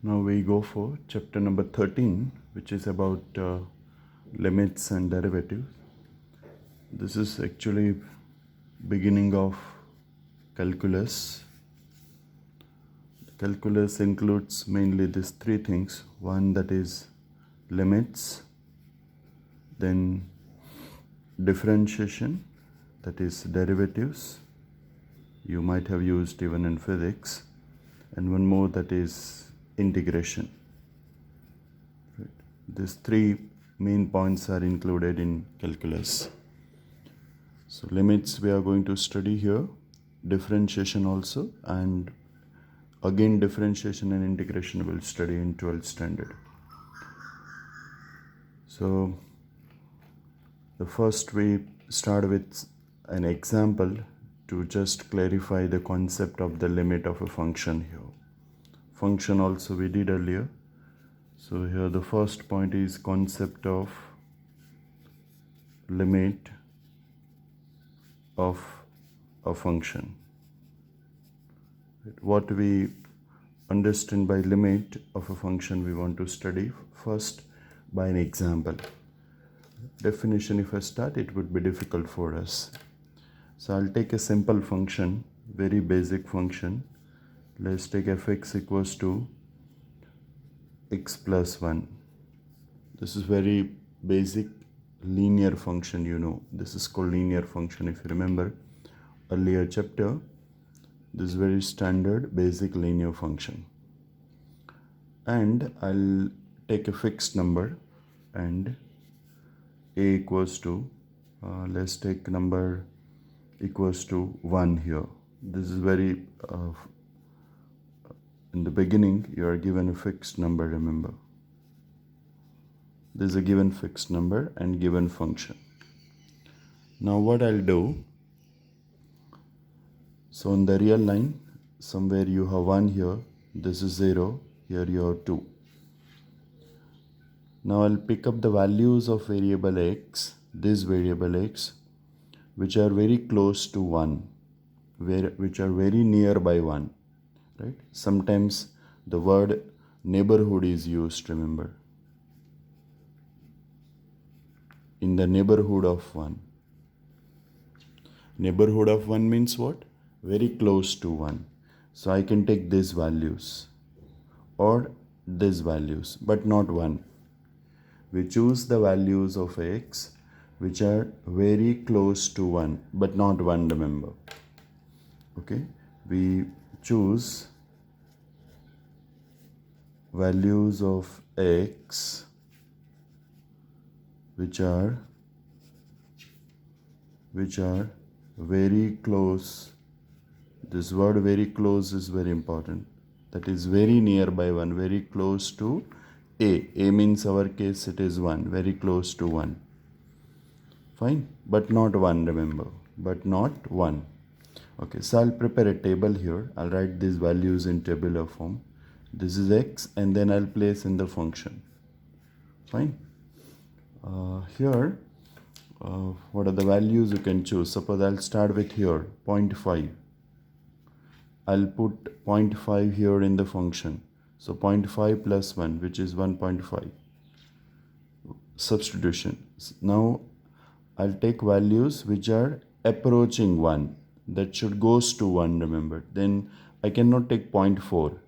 Now we go for chapter number 13, which is about limits and derivatives. This is actually beginning of calculus. Calculus includes mainly these three things. One, that is limits, then differentiation, that is derivatives. You might have used even in physics. And one more, that is integration. Right. These three main points are included in calculus. So limits we are going to study here, differentiation also, and again differentiation and integration we'll study in 12th standard. So the first we start with an example to just clarify the concept of the limit of a function here. Function also we did earlier. So here the first point is concept of limit of a function. What we understand by limit of a function we want to study first by an example. Definition if I start, it would be difficult for us. So I'll take a simple function, very basic function. Let's take fx equals to x plus 1. This is very basic linear function, you know. This is called linear function if you remember earlier chapter. This is very standard basic linear function. And I'll take a fixed number and a equals to, let's take number equals to 1 here. This is very, in the beginning you are given a fixed number, remember. This is a given fixed number and given function. Now what I'll do, so in the real line, somewhere you have 1 here, this is 0, here you have 2. Now I'll pick up the values of variable x, this variable x, which are very close to 1, which are very nearby 1, right? Sometimes the word neighborhood is used, remember. In the neighborhood of 1. Neighborhood of 1 means what? Very close to 1. So I can take these values or these values, but not 1. We choose the values of x which are very close to 1, but not 1, remember. Okay, we choose values of x which are very close. This word very close is very important. That is very nearby 1, very close to a. A means our case it is 1, very close to 1. Fine, but not 1, remember, but not 1. Okay, so I'll prepare a table here. I'll write these values in tabular form. This is x and then I'll place in the function. Fine. Here, what are the values you can choose? Suppose I'll start with here, 0.5. I'll put 0.5 here in the function. So 0.5 plus 1, which is 1.5. Substitution. Now I'll take values which are approaching 1. That should goes to 1, remember. Then I cannot take 0.4,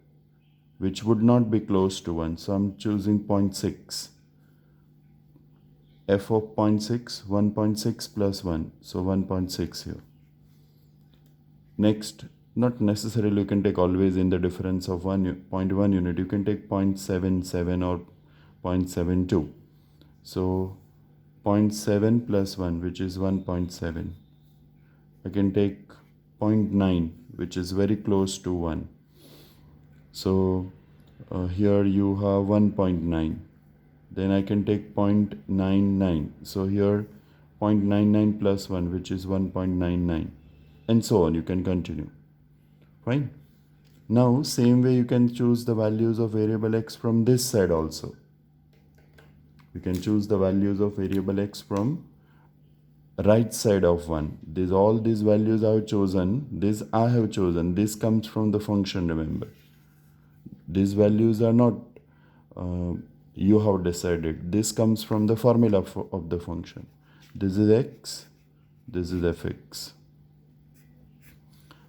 which would not be close to 1. So I'm choosing 0.6. F of 0.6, 1.6 plus 1. So 1.6 here. Next, not necessarily you can take always in the difference of 0.1 unit. You can take 0.77 or 0.72. So 0.7 plus 1, which is 1.7. I can take 0.9, which is very close to 1. So here you have 1.9. Then I can take 0.99. So here 0.99 plus 1, which is 1.99. And so on, you can continue. Fine. Now, same way you can choose the values of variable x from this side also. You can choose the values of variable x from right side of 1. All these values I have chosen. This I have chosen. This comes from the function, remember. these values are not you have decided. This comes from the formula of the function. This is x, this is fx.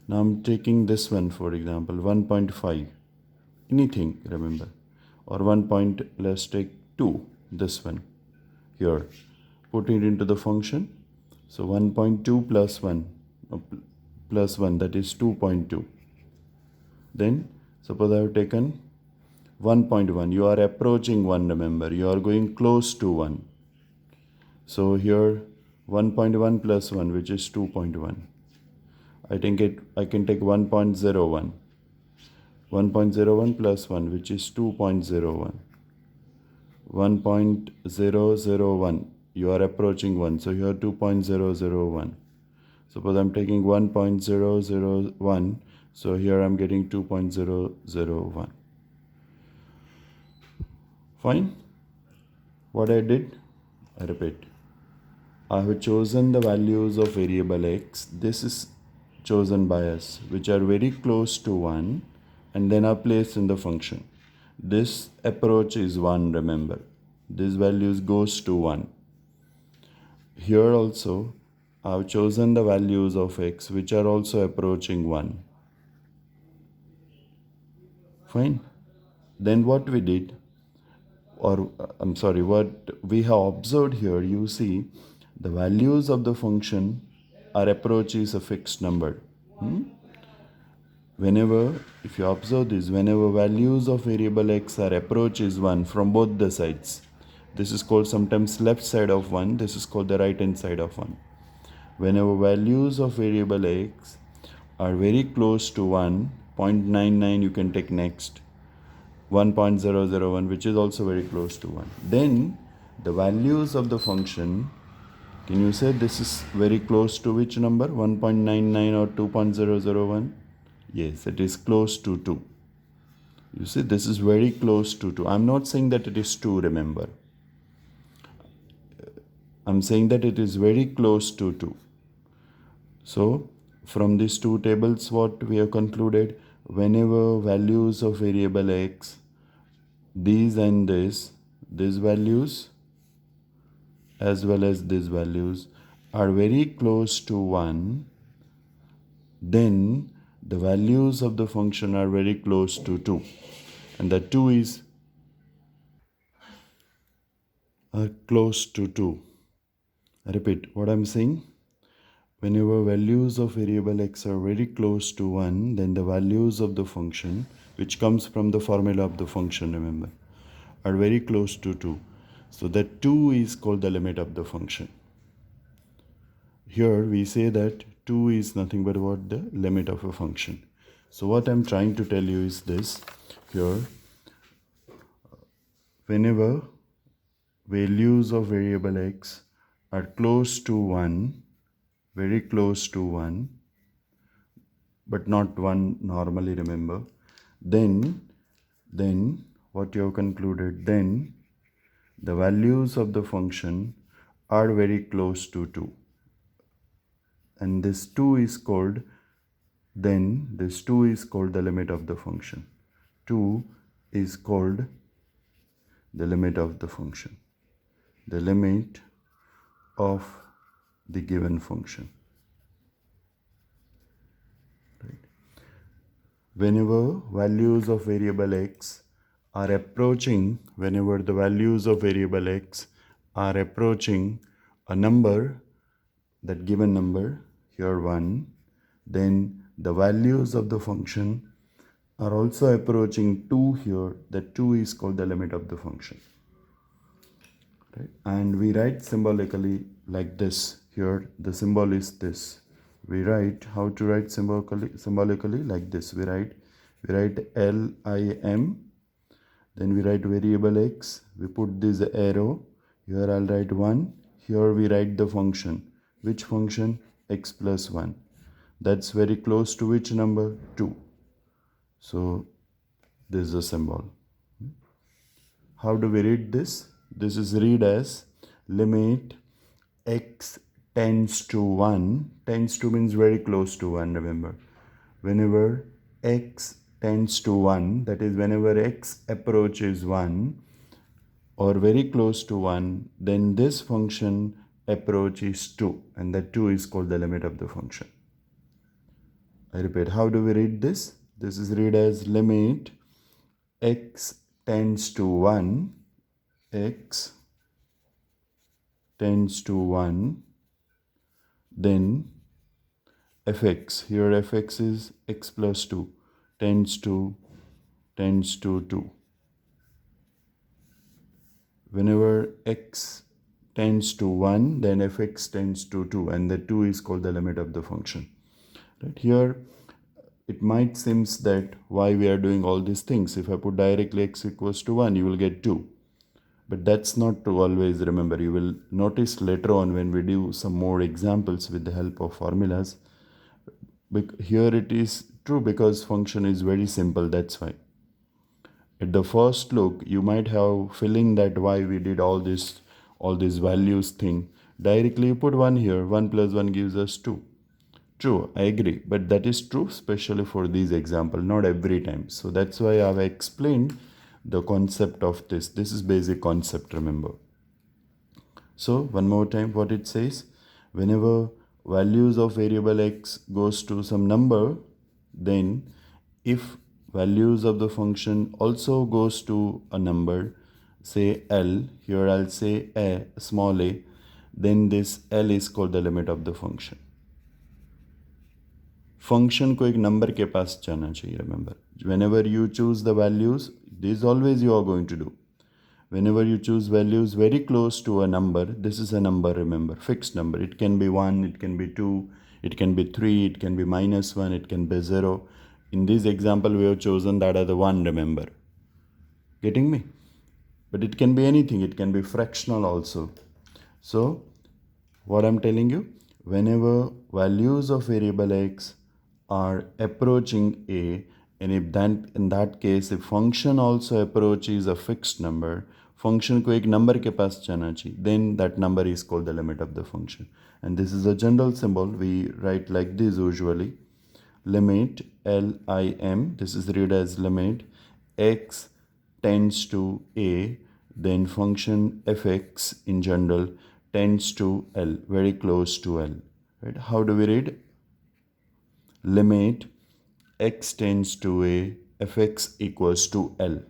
Now I'm taking this one, for example, 1.5, anything, remember, or 1 point, let's take 2, this one here, put it into the function. So 1.2 plus 1, plus 1, that is 2.2. Then suppose I have taken 1.1, you are approaching 1, remember, you are going close to 1. So here 1.1 plus 1, which is 2.1. I can take 1.01. 1.01 plus 1, which is 2.01. 1.001, you are approaching 1, so here 2.001. Suppose I'm taking 1.001, so here I'm getting 2.001. Fine. What I did, I repeat, I have chosen the values of variable x. This is chosen by us, which are very close to 1, and then are placed in the function. This approach is 1, remember. This values goes to 1. Here also, I have chosen the values of x, which are also approaching 1. Fine. Then what we did, what we have observed here, you see, the values of the function are approaches a fixed number. Whenever, if you observe this, whenever values of variable x are approaches 1 from both the sides, this is called sometimes left side of 1, this is called the right hand side of 1. Whenever values of variable x are very close to 1, 0.99 you can take next, 1.001, which is also very close to 1. Then the values of the function, can you say this is very close to which number? 1.99 or 2.001? Yes, it is close to 2. You see, this is very close to 2. I'm not saying that it is 2, remember. I'm saying that it is very close to 2. So, from these two tables, what we have concluded, whenever values of variable x, these and this, these values as well as these values are very close to 1, then the values of the function are very close to 2. And the 2 is close to 2. I repeat what I'm saying. Whenever values of variable x are very close to 1, then the values of the function, which comes from the formula of the function, remember, are very close to 2. So that 2 is called the limit of the function. Here we say that 2 is nothing but what? The limit of a function. So what I'm trying to tell you is this. Here, whenever values of variable x are close to 1, very close to 1, but not 1 normally, remember, then what you have concluded, then the values of the function are very close to 2. And this 2 is called, this 2 is called the limit of the function. 2 is called the limit of the function. The limit of the given function. Right? Whenever values of variable x are approaching, whenever the values of variable x are approaching a number, that given number, here 1, then the values of the function are also approaching 2 here. That 2 is called the limit of the function. Right? And we write symbolically like this. Here the symbol is this. We write, how to write symbolically like this. We write LIM, then we write variable x, we put this arrow, here I'll write 1, here we write the function. Which function? X plus 1. That's very close to which number? 2. So this is a symbol. How do we read this? This is read as limit x tends to 1. Tends to means very close to 1, remember. Whenever x tends to 1, that is whenever x approaches 1 or very close to 1, then this function approach is 2, and that 2 is called the limit of the function. I repeat, how do we read this? This is read as limit x tends to 1, x tends to 1, then fx, here fx is x plus 2, tends to 2. Whenever x tends to 1, then fx tends to 2, and the 2 is called the limit of the function. Right here, it might seem that why we are doing all these things. If I put directly x equals to 1, you will get 2. But that's not to always remember. You will notice later on when we do some more examples with the help of formulas. Here it is true because function is very simple, that's why. At the first look, you might have feeling that why we did all these values thing. Directly you put 1 here, 1 plus 1 gives us 2. True, I agree, but that is true especially for these example, not every time. So that's why I have explained the concept of this. This is basic concept, remember. So one more time what it says, whenever values of variable x goes to some number, then if values of the function also goes to a number, say L, here I'll say a, small a, then this L is called the limit of the function. Function को एक number के पास जाना चाहिए, remember. Whenever you choose the values, this always you are going to do. Whenever you choose values very close to a number, this is a number, remember, fixed number. It can be 1, it can be 2, it can be 3, it can be -1, it can be 0. In this example, we have chosen that as the 1, remember. Getting me? But it can be anything, it can be fractional also. So, what I'm telling you, whenever values of variable x are approaching a, and if then in that case if function also approaches a fixed number, function को एक number के पास जाना चाहिए, then that number is called the limit of the function. And this is a general symbol we write like this usually. Limit LIM, this is read as limit x tends to a, then function fx in general tends to L, very close to L. Right? How do we read? Limit x tends to a, fx equals to L.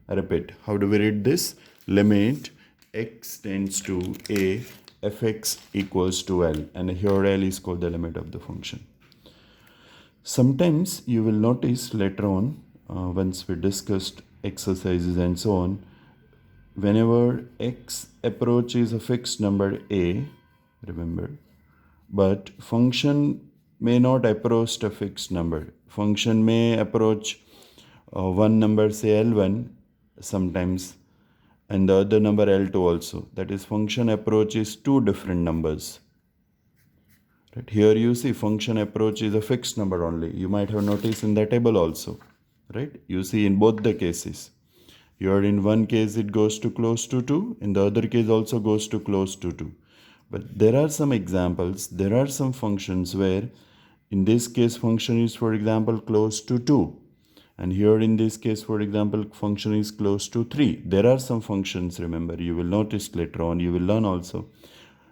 I repeat, how do we read this? Limit x tends to a, fx equals to L, and here L is called the limit of the function. Sometimes you will notice later on, once we discussed exercises and so on, whenever x approaches a fixed number a, remember, but function may not approach a fixed number. Function may approach one number, say L1 sometimes, and the other number L2 also. That is, function approaches two different numbers. Right? Here you see function approaches a fixed number only. You might have noticed in the table also. Right? You see in both the cases. Here in one case it goes to close to 2, in the other case also goes to close to 2. But there are some examples, there are some functions where in this case function is, for example, close to 2. And here in this case, for example, function is close to 3. There are some functions, remember, you will notice later on, you will learn also.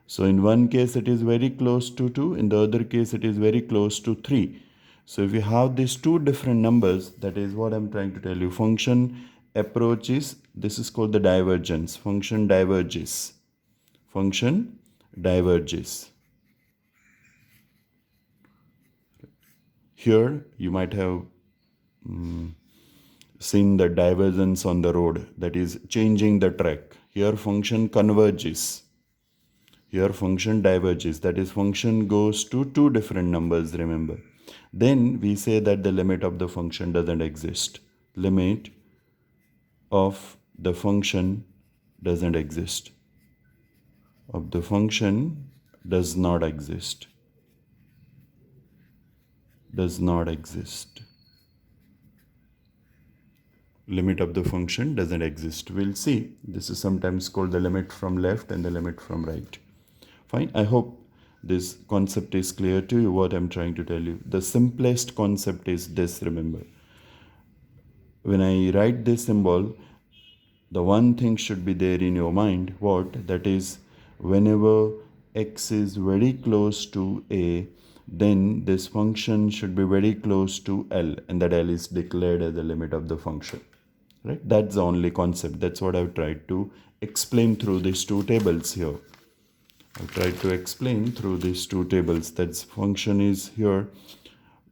So in one case it is very close to 2, in the other case it is very close to 3. So if you have these two different numbers, that is what I'm trying to tell you. Function approaches, this is called the divergence. Function diverges. Function diverges. Here you might have seen the divergence on the road, that is changing the track. Here function converges. Here function diverges, that is function goes to two different numbers, remember. Then we say that the limit of the function doesn't exist. Limit of the function doesn't exist. Of the function does not exist. Does not exist. Limit of the function doesn't exist. We'll see. This is sometimes called the limit from left and the limit from right. Fine. I hope this concept is clear to you, what I'm trying to tell you. The simplest concept is this, remember. when I write this symbol, the one thing should be there in your mind, what? That is, whenever x is very close to a, then this function should be very close to L, and that L is declared as the limit of the function. Right? That's the only concept. That's what I've tried to explain through these two tables here. I've tried to explain through these two tables that function is here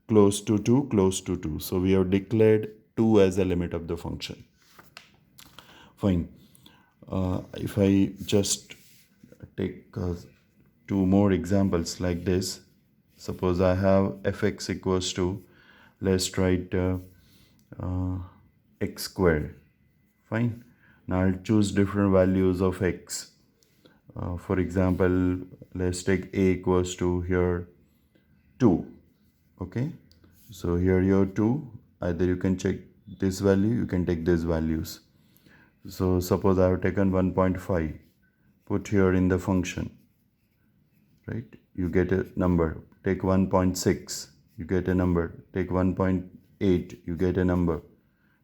close to 2, close to 2. So we have declared 2 as a limit of the function. Fine. If I just take two more examples like this, suppose I have fx equals to, let's write x squared. Fine. Now I'll choose different values of x. For example, let's take a equals to here 2. Okay. So here your 2, either you can check this value, you can take these values. So suppose I have taken 1.5, put here in the function, right? You get a number. Take 1.6, you get a number. Take 1.8, you get a number.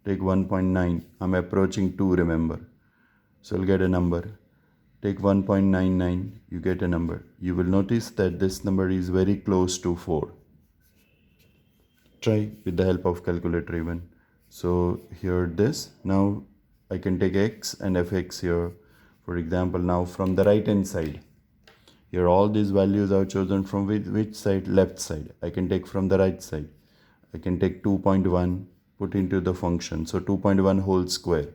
Take 1.9, I'm approaching 2, remember. So I'll get a number. Take 1.99, you get a number. You will notice that this number is very close to 4. Try with the help of calculator even. So here this, now I can take x and fx here. For example, now from the right hand side, here all these values are chosen from which side? Left side. I can take from the right side. I can take 2.1, put into the function. So 2.1 whole square.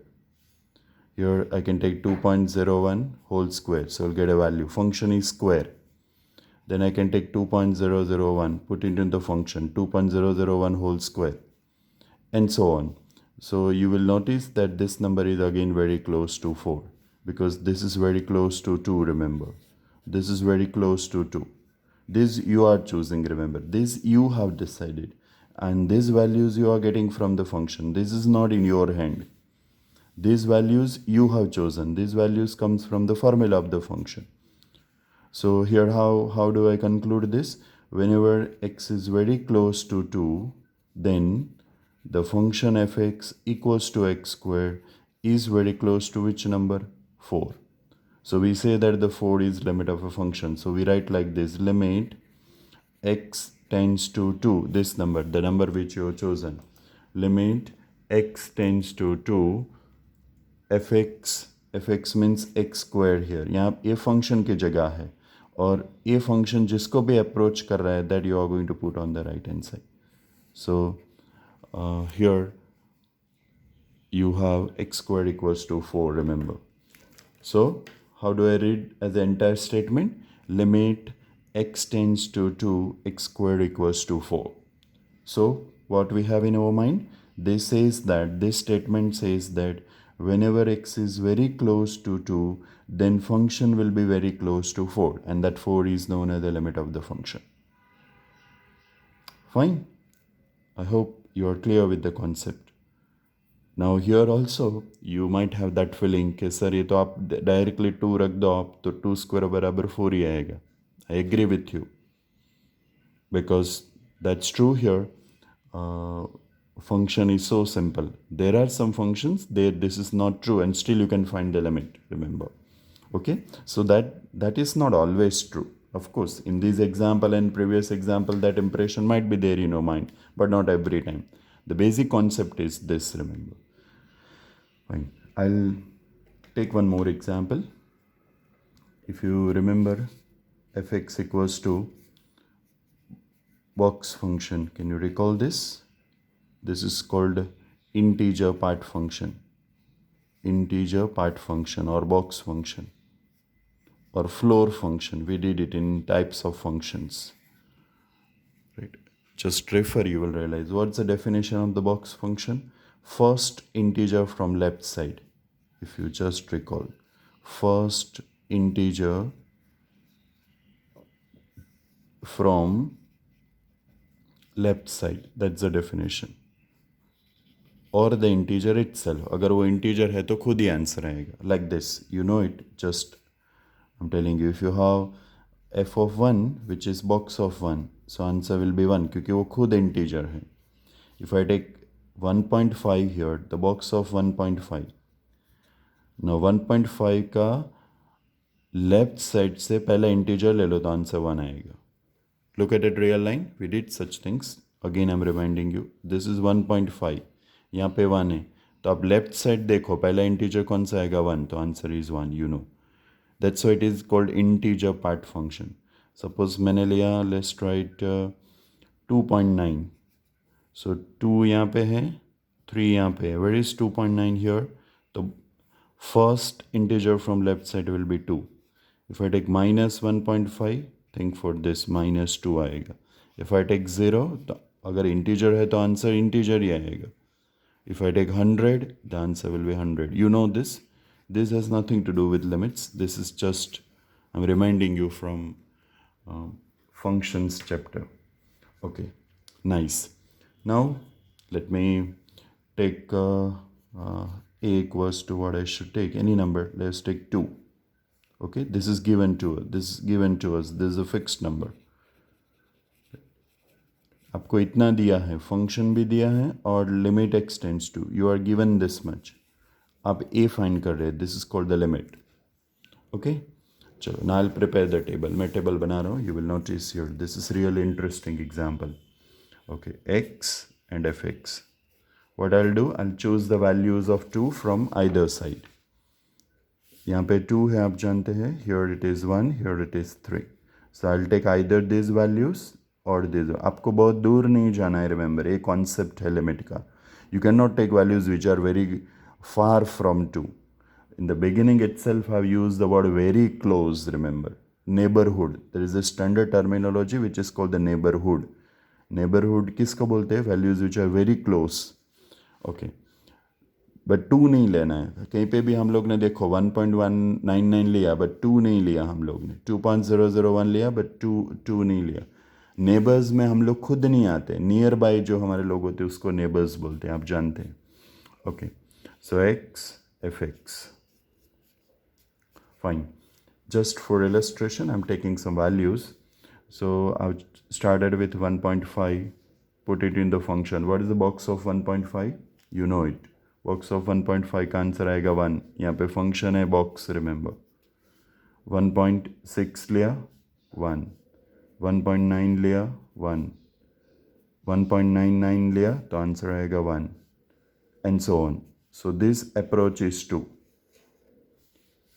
Here I can take 2.01 whole square. So I'll get a value. Function is square. Then I can take 2.001, put into the function 2.001 whole square, and so on. So you will notice that this number is again very close to 4, because this is very close to 2, remember. This is very close to 2. This you are choosing, remember. This you have decided. And these values you are getting from the function. This is not in your hand. These values you have chosen. These values comes from the formula of the function. So here how do I conclude this? Whenever x is very close to 2, then the function fx equals to x squared is very close to which number? 4. So we say that the 4 is limit of a function. So we write like this: limit x tends to 2, this number, the number which you have chosen. Limit x tends to 2, fx means x squared here. यहाँ a function की जगह है, और a function जिसको भी approach कर रहा है, that you are going to put on the right hand side. So here you have x squared equals to 4, remember. So how do I read as the entire statement? Limit x tends to 2, x squared equals to 4. So what we have in our mind? This statement says that whenever x is very close to 2, then function will be very close to 4, and that 4 is known as the limit of the function. Fine. I hope you are clear with the concept. Now here also you might have that feeling कि sir ये तो आप directly 2 रख दो आप तो 2 square बराबर 4 ही आएगा. I agree with you, because that's true here. Function is so simple. There are some functions there this is not true, and still you can find the limit, remember. Okay, so that is not always true. Of course, in this example and previous example, that impression might be there in your mind, but not every time. The basic concept is this, remember. Fine. I'll take one more example. If you remember, fx equals to box function. Can you recall this? This is called integer part function. Integer part function or box function or floor function. We did it in types of functions. Right. Just refer, you will realize. What's the definition of the box function? First integer from left side. If you just recall. First integer from left side. That's the definition. Or the integer itself. अगर वो integer है तो खुद ही answer आएगा. Like this. You know it. Just I'm telling you. If you have f of 1 which is box of 1, so answer will be 1 क्योंकि वो खुद integer है. If I take 1.5 here, the box of 1.5. Now 1.5 का left side से पहला integer ले लो तो answer 1 आएगा. Look at it real line. We did such things. Again I'm reminding you. This is 1.5. यहाँ पे 1 है. तो आप लेफ्ट साइड देखो पहला इंटीजर कौन सा आएगा 1. तो answer is 1. You know. That's why it is called integer part function. Suppose मैंने लिया let's write 2.9. So 2 यहाँ पे है, 3 यहाँ पे है. Where is 2.9 here? तो first integer from left side will be 2. If I take minus 1.5, think for this minus 2 आएगा. If I take 0, तो अगर integer है तो आंसर integer ही आएगा. If I take 100, the answer will be 100. You know this. This has nothing to do with limits. This is just, I'm reminding you from functions chapter. Okay, nice. Now, let me take a equals to what I should take. Any number. Let's take 2. Okay, this is given to us. This is given to us. This is a fixed number. आपको इतना दिया है, function भी दिया है और limit extends to. You are given this much. आप A find कर रहे हैं. This is called the limit. Okay, चलो now I will prepare the table. मैं टेबल बना रहा हूँ. You will notice here this is really interesting example. Okay, X and F X. What I will do, I will choose the values of 2 from either side. यहाँ पे 2 है, आप जानते हैं. Here it is 1, here it is 3. So I will take either this values और this. आपको बहुत दूर नहीं जाना है. रिमेंबर, एक कॉन्सेप्ट है लिमिट का. You can not take values which are very far from 2. In the beginning itself, I have used the word very close, remember. Neighborhood. There is a standard terminology which is called the neighborhood. Neighborhood किसको बोलते हैं? Values which are very close. Okay. But 2 नहीं लेना है. कहीं पे भी हम लोग ने देखो 1.199 लिया but 2 नहीं लिया हम लोग ने. 2.001 लिया but 2 नहीं लिया. नेबर्स में हम लोग खुद नहीं आते. नियर बाय जो हमारे लोग होते हैं उसको नेबर्स बोलते हैं, आप जानते हैं. Okay, so x F x. Fine. Just for illustration, I'm taking some values. So I've started with 1.5, put it in the function. What is the box of 1.5? You know it. Box of 1.5 का answer आएगा 1. यहाँ पे function है box, remember. 1.6 लिया 1, 1.9 लिया 1, 1.99 लिया तो answer आएगा 1, and so on. So this approach is 2.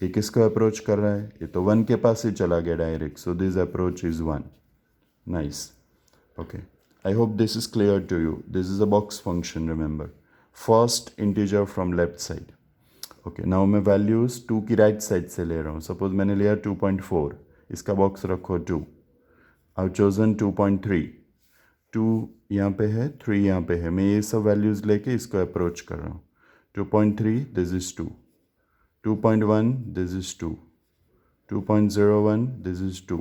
ये किसको अप्रोच कर रहा है? ये तो 1 के पास ही चला गया direct. So this approach is 1. Nice. Okay, I hope this is clear to you. This is a box function, remember. First integer from left side. Okay, now मैं वैल्यूज 2 की राइट साइड से ले रहा हूँ. सपोज मैंने लिया 2.4. इसका box रखो 2. आई चोजन 2.3. 2 यहाँ पे है, 3 यहाँ पे है. मैं ये सब वैल्यूज लेके इसको अप्रोच कर रहा हूँ. 2.3, this is 2. 2.1, this is 2. 2.01, this is 2.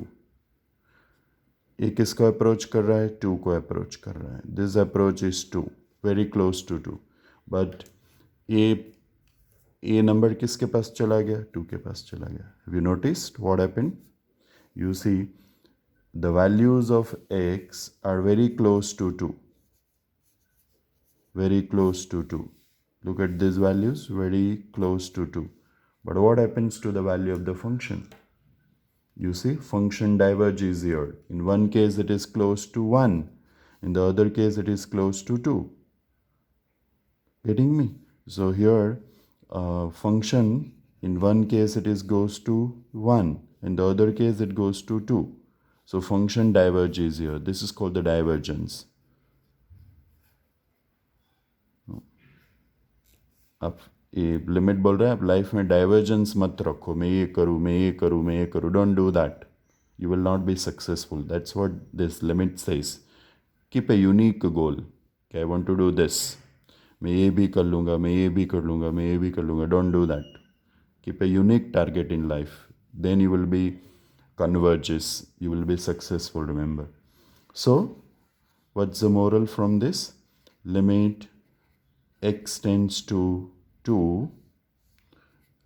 ये किसको अप्रोच कर रहा है? 2 को अप्रोच कर रहा है. This approach is 2, very close to 2. But ये नंबर किसके पास चला गया? 2 के पास चला गया. Have you noticed what happened? You see the values of x are very close to 2. Very close to 2. Look at these values, very close to 2. But what happens to the value of the function? You see, function diverges here. In one case, it is close to 1. In the other case, it is close to 2. Getting me? So here, function, in one case, it is goes to 1. In the other case, it goes to 2. So function diverges here. This is called the divergence. आप ये limit बोल रहे हैं, आप life में divergence मत रखो. मैं ये करूँ, मैं ये करूँ, मैं ये करूँ. Don't do that. You will not be successful. That's what this limit says. Keep a unique goal. I want to do this. मैं ये भी कर लूँगा, मैं ये भी कर लूँगा, मैं ये भी कर लूँगा. Don't do that. Keep a unique target in life. Then you will be converges. You will be successful, remember. So, what's the moral from this? Limit x tends to 2,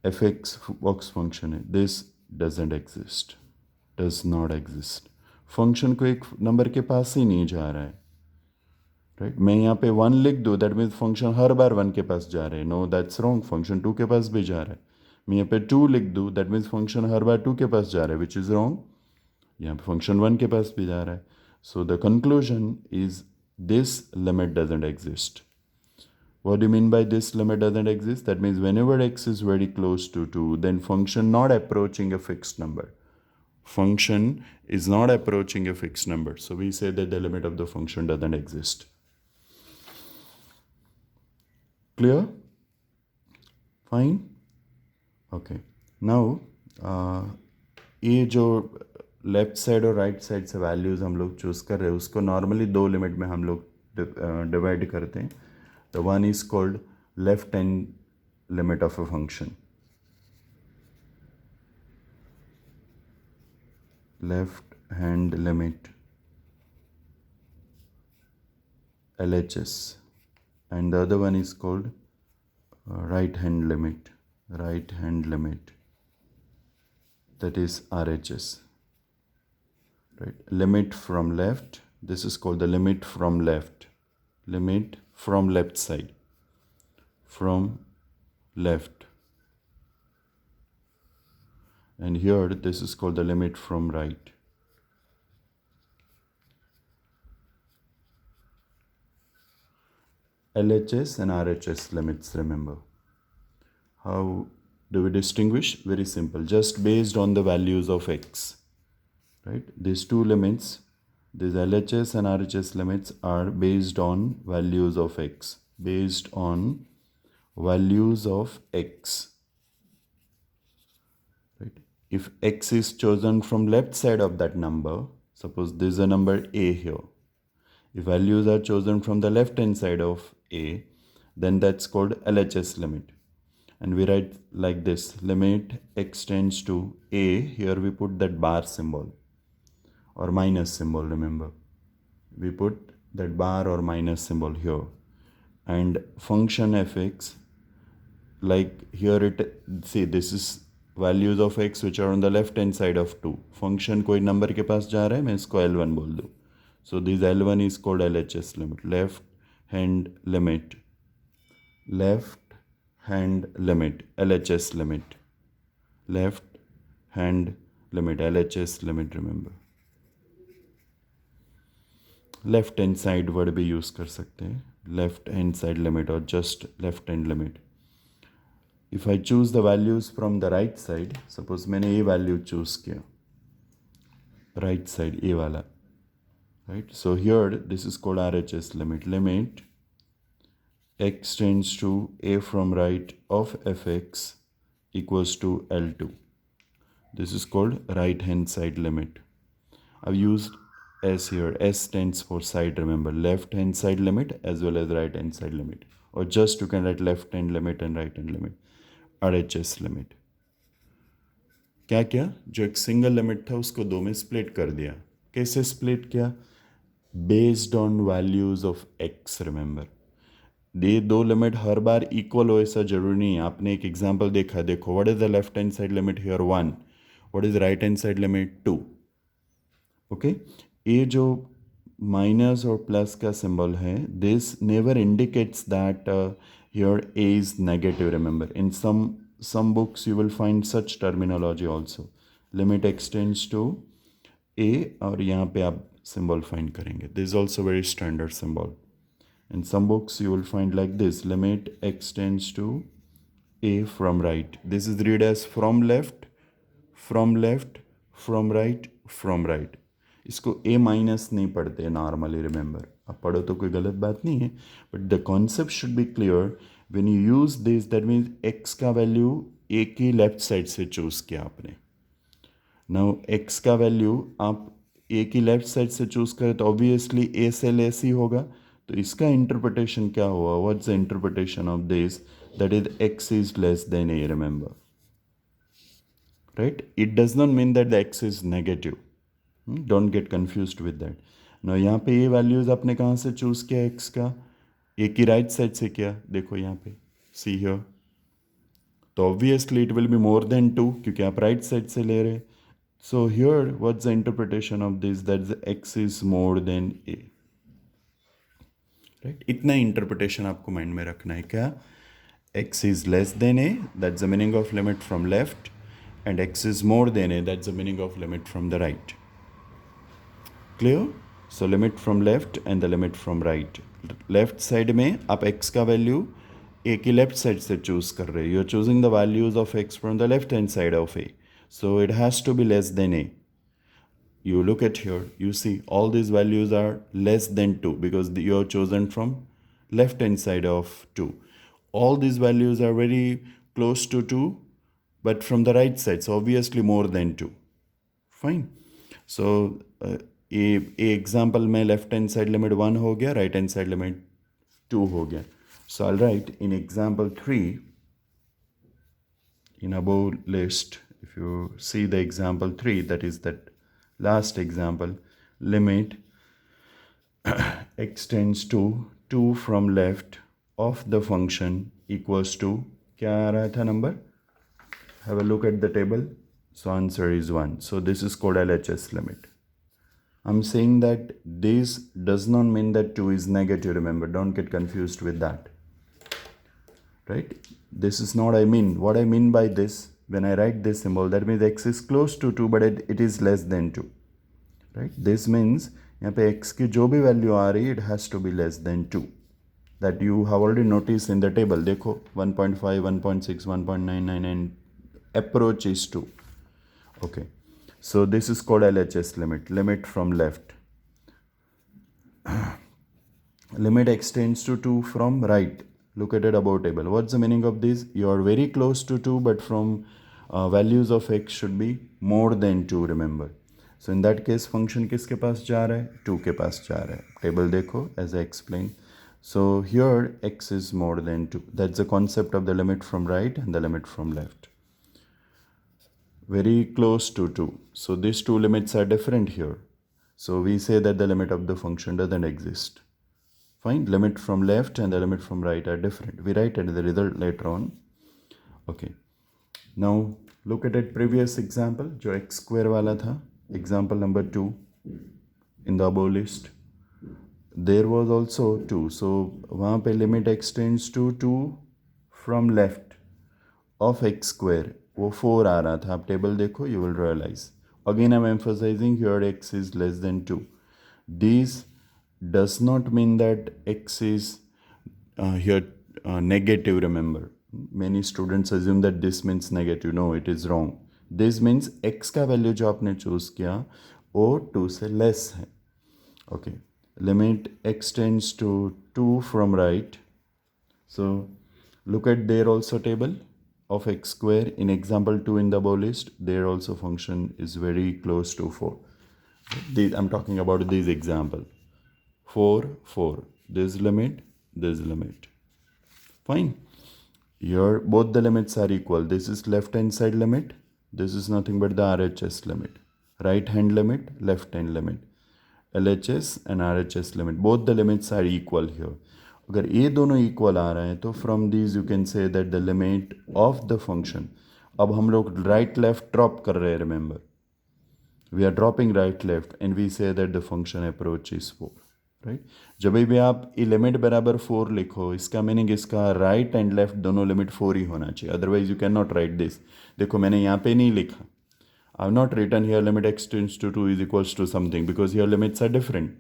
fx box function है. This doesn't exist. Does not exist. Function को एक number के पास ही नहीं जा रहा है. Right मैं यहाँ पे 1 लिख दूँ, दैट मीन्स फंक्शन हर बार 1 के पास जा रहे हैं. नो, दैट्स रॉन्ग, फंक्शन 2 के पास भी जा रहा है. मैं यहाँ पे 2 लिख दूँ, दैट मीन्स फंक्शन हर बार 2 के पास जा रहा है, विच इज़ रॉन्ग. यहाँ पे फंक्शन 1 के पास भी जा रहा है. So the conclusion is this limit doesn't exist. What do you mean by this limit doesn't exist? That means whenever x is very close to 2, then function not approaching a fixed number. Function is not approaching a fixed number. So we say that the limit of the function doesn't exist. Clear? Fine? Okay. Now, ये जो left side और right side से values हम लोग choose कर रहे हैं उसको नॉर्मली दो लिमिट में हम लोग डिवाइड करते हैं. The one is called left hand limit of a function. Left hand limit, LHS. And the other one is called right hand limit. Right hand limit. That is RHS. Right. Limit from left. This is called the limit from left. Limit from left side. From left. And here this is called the limit from right. LHS and RHS limits, remember. How do we distinguish? Very simple. Just based on the values of x. Right? These two limits, these LHS and RHS limits are based on values of x. Based on values of x. Right? If x is chosen from left side of that number, suppose this is a number a here. If values are chosen from the left hand side of a, then that's called LHS limit. And we write like this, limit x tends to a, here we put that bar symbol or minus symbol, remember. We put that bar or minus symbol here. And function fx, like here it, see this is values of x which are on the left hand side of 2. Function कोई number के पास जा रहा है, मैं इसको L1 बोल दूँ. So this L1 is called LHS limit, left hand limit. Left hand limit, LHS limit. Left hand limit, LHS limit, remember. Left hand side word भी use कर सकते हैं, left hand side limit or just left hand limit. If I choose the values from the right side, suppose मैंने ये value choose किया, right side ये वाला, right? So here this is called RHS limit. Limit x tends to a from right of fx equals to L2. This is called right hand side limit. I've used S here. S stands for side, remember. Left hand side limit as well as right hand side limit. Or just you can write left hand limit and right hand limit. RHS limit. क्या क्या जो एक single limit था उसको दो में split कर दिया. कैसे स्प्लिट किया? Based on values of x, remember. ये दो लिमिट हर बार इक्वल हो ऐसा जरूरी नहीं है. आपने एक एग्जांपल देखा, देखो what is the left hand side limit here 1, what is right hand side limit 2. Okay, ये जो माइनस और प्लस का सिंबल है, this never indicates that here A is negative, remember. In some books you will find such terminology also. Limit extends to a और यहाँ पे आप symbol find करेंगे. This is also very standard symbol. In some books you will find like this, limit extends to a from right. This is read as from left, from left, from right, from right. इसको a minus नहीं पढ़ते normally, remember. आप पढ़ो तो कोई गलत बात नहीं है, but the concept should be clear. When you use this, that means x का वैल्यू a की लेफ्ट साइड से चूज़ किया आपने. नाउ x का वैल्यू आप a की लेफ्ट साइड से चूज़ करें तो ऑब्वियसली a से लेस ही होगा. तो इसका इंटरप्रिटेशन क्या हुआ? What's the interpretation of this? That is x is less than a, remember. Right? It does not mean that the x is negative. Don't get confused with that. ना यहाँ पे ये वैल्यूज़ आपने कहाँ से चूज़ किया? x का a की राइट साइड से किया. देखो यहाँ पे, सी हियर. तो obviously it will be more than 2 क्योंकि आप राइट साइड से ले रहे. So here what's the interpretation of this? That x is more than a. Right, इतना इंटरप्रिटेशन आपको माइंड में रखना है. क्या x is less than a, that's the meaning of limit from left, and x is more than a, that's the meaning of limit from the right. Clear? So limit from left and the limit from right. Left side में आप x का value a की left side से choose कर रहे हो. You are choosing the values of x from the left hand side of a, so it has to be less than a. You look at here, you see all these values are less than 2 because you are chosen from left hand side of 2. All these values are very close to 2 but from the right side, so obviously more than 2. Fine. So a example में left hand side limit 1 हो गया, right hand side limit 2 हो गया. So I'll write in example 3 in above list. If you see the example 3, that is that last example, limit x tends to 2 from left of the function equals to, क्या आ रहा था number? Have a look at the table. So answer is 1. So this is called LHS limit. I'm saying that this does not mean that 2 is negative, remember, don't get confused with that. Right? This is not what I mean by this, when I write this symbol, that means x is close to 2 but it is less than 2. Right? This means यहाँ पे x की जो भी value आ रही है, it has to be less than 2. That you have already noticed in the table. देखो 1.5, 1.6, 1.99 and approach is 2. Okay. So this is called LHS limit, limit from left. Limit extends to 2 from right. Look at it above table. What's the meaning of this? You are very close to 2 but from values of x should be more than 2, remember. So in that case function किसके पास जा रहा है? 2 के पास जा रहा है. Table देखो as I explained. So here x is more than 2. That's the concept of the limit from right and the limit from left. Very close to 2. So these two limits are different here. So we say that the limit of the function doesn't exist. Fine. Limit from left and the limit from right are different. We write it the result later on. Okay. Now look at it previous example जो x square वाला था. Example number 2 in the above list. There was also 2. So वहाँ पे limit extends to 2 from left of x square. वो 4 आ रहा था. आप table देखो, you will realize. Again I'm emphasizing here x is less than 2. This does not mean that x is here negative, remember. Many students assume that this means negative. No, it is wrong. This means x का value जो आपने choose किया वो 2 से less है. Okay. Limit x tends to 2 from right. So look at there also table of x square. In example 2 in the above list, there also function is very close to 4. I'm talking about this example. 4, 4. This limit, this limit. Fine. Here both the limits are equal. This is left hand side limit. This is nothing but the RHS limit. Right hand limit, left hand limit. LHS and RHS limit. Both the limits are equal here. अगर ये दोनों equal आ रहे हैं तो from these you can say that the limit of the function. अब हम लोग right left drop कर रहे हैं, remember. We are dropping right left and we say that the function approach is 4. Right. जब भी आप ये लिमिट बराबर 4 लिखो, इसका मीनिंग इसका राइट एंड लेफ्ट दोनों लिमिट 4 ही होना चाहिए, otherwise you can not write this. देखो मैंने यहाँ पे नहीं लिखा. I have not written here limit x tends to 2 is equals to something because here limits are different.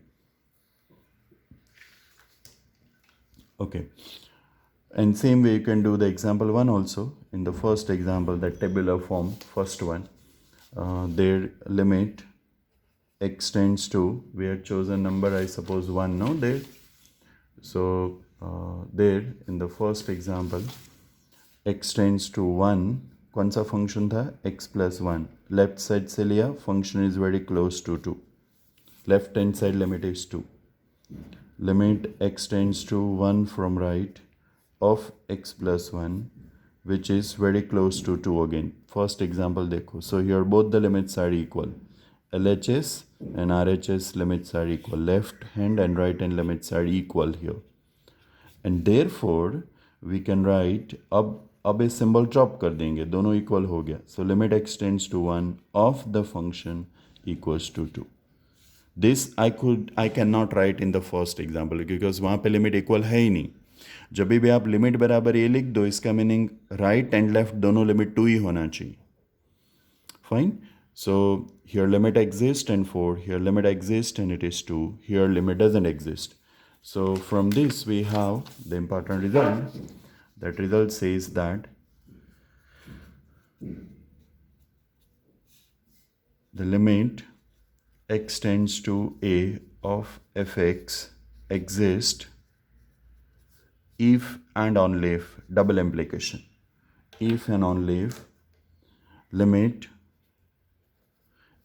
Okay. And same way you can do the example 1 also. In the first example, that tabular form, first one, their limit x tends to, we had chosen number I suppose 1, no, there. So there in the first example, x tends to 1, कौन सा function था? x plus 1. Left side से लिया, function is very close to 2. Left hand side limit is 2. Limit x tends to 1 from right of x plus 1, which is very close to 2 again. First example देखो. So here both the limits are equal. LHS and RHS limits are equal. Left hand and right hand limits are equal here. And therefore we can write, अब ये symbol drop कर देंगे, दोनों equal हो गया. So limit x tends to 1 of the function equals to 2. This I can not right in the first example, because वहाँ पे limit equal है ही नहीं. जब भी आप लिमिट बराबर ए लिख दो, इसका मीनिंग राइट एंड लेफ्ट दोनों लिमिट 2 ही होना चाहिए. Fine. So here limit exists and 4, here limit exists and it is 2, here limit doesn't exist. So from this we have the important result. That result says that the limit x tends to a of fx exists if and only if, double implication, if and only if limit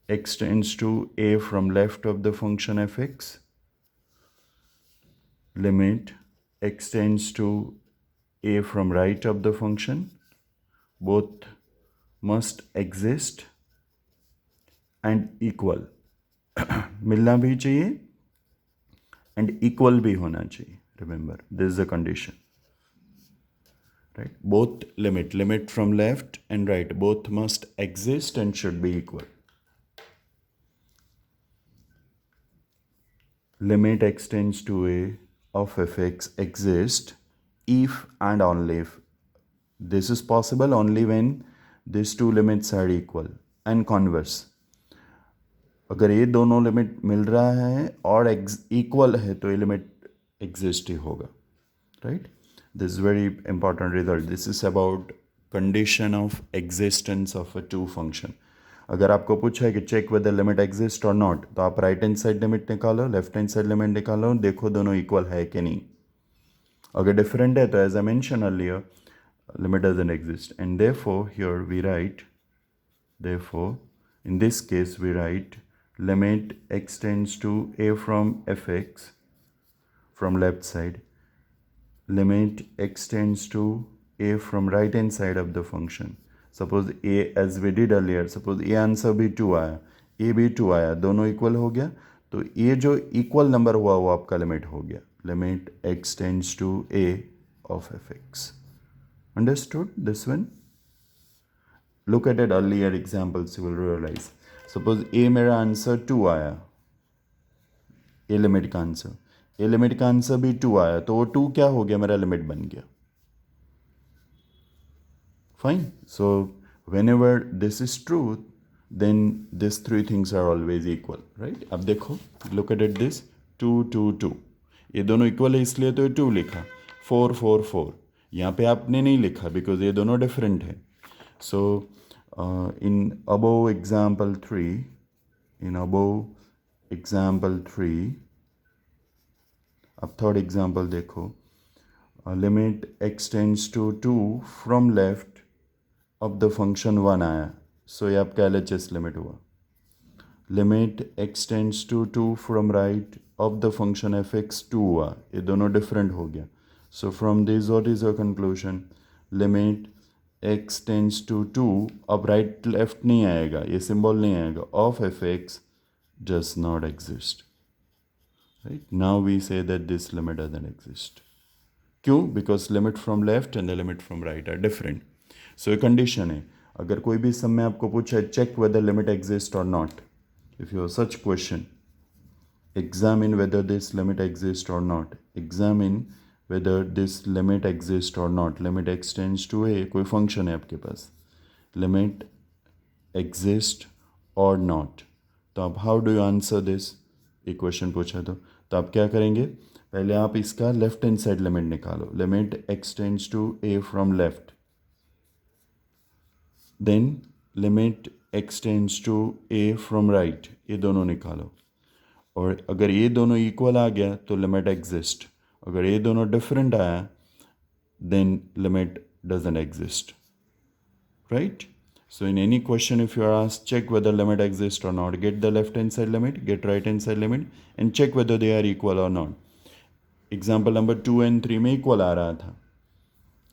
x tends to a from left of the function fx, limit x tends to a from right of the function, both must exist and equal. मिलना भी चाहिए and equal भी होना चाहिए. Remember, this is the condition. Right? Both limit from left and right, both must exist and should be equal. Limit x tends to a of fx exist if and only if. This is possible only when these two limits are equal and converse. अगर ये दोनों limit मिल रहा है और equal है तो ये limit exist ही होगा. Right. This is very important result. This is about condition of existence of a to function. अगर आपको पूछा है कि चेक वेदर लिमिट एग्जिस्ट और नॉट, तो आप राइट हैंड साइड लिमिट निकालो, लेफ्ट हैंड साइड लिमिट निकालो, देखो दोनों इक्वल है कि नहीं. अगर डिफरेंट है तो as I mention earlier, limit doesn't exist, and therefore here we write, therefore in this case we write limit x tends to a from fx from left side, limit x tends to a from right hand side of the function. Suppose a, as we did earlier, suppose a answer भी 2 आया, a भी 2 आया, दोनों equal हो गया, तो ये जो इक्वल नंबर हुआ वो आपका लिमिट हो गया. Limit x tends to a of fx. Understood this one? Look at it earlier examples, you will realize. Suppose a मेरा आंसर 2 आया, a लिमिट का आंसर, a लिमिट का आंसर भी 2 आया, तो वो 2 क्या हो गया, मेरा लिमिट बन गया. Fine. So whenever this is true, then these three things are always equal, right? अब देखो, look at it this 2 2 2, ये दोनों इक्वल है इसलिए तो 2 लिखा. 4 4 4, यहाँ पे आपने नहीं लिखा बिकॉज ये दोनों डिफरेंट है. सो इन अबोव एग्जाम्पल 3, अब थर्ड एग्जाम्पल देखो. Limit x tends to 2 from left of the function 1 आया, सो ये आपका LHS लिमिट हुआ. Limit x tends to 2 from right of the function fx 2 हुआ, ये दोनों डिफरेंट हो गया. So from this, what is your conclusion? Limit x tends to 2, अब right left नहीं आएगा, ये symbol नहीं आएगा, of fx does not exist. Right? Now we say that this limit doesn't exist. क्यों? Because limit from left and the limit from right are different. So ये condition है. अगर कोई भी सम में आपको पूछा है check whether limit exists or not. If you have such question, examine whether this limit exists or not. Examine whether this limit exists or not. Limit x tends to a, कोई function है आपके पास, limit exist or not. तो आप how do you answer this? एक question पूछा तो आप क्या करेंगे, पहले आप इसका लेफ्ट हैंड साइड लिमिट निकालो. Limit x tends to a from left, then limit x tends to a from right, ये दोनों निकालो. और अगर ये दोनों इक्वल आ गया तो लिमिट एग्जिस्ट. अगर ये दोनों डिफरेंट आया then limit doesn't exist. Right? So in any question, if you are asked check whether limit exists or not, get the left hand side limit, get right hand side limit and check whether they are equal or not. Example number 2 and 3 में equal आ रहा था,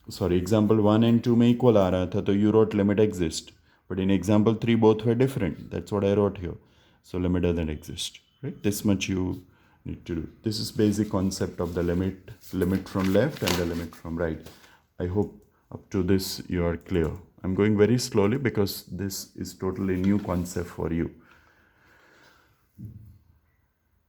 sorry, example 1 and 2 में equal आ रहा था, तो you wrote limit exist. But in example 3 both were different, that's what I wrote here. So limit doesn't exist. Right? This much you need to do. This is basic concept of the limit from left and the limit from right. I hope up to this you are clear. I'm going very slowly because this is totally new concept for you.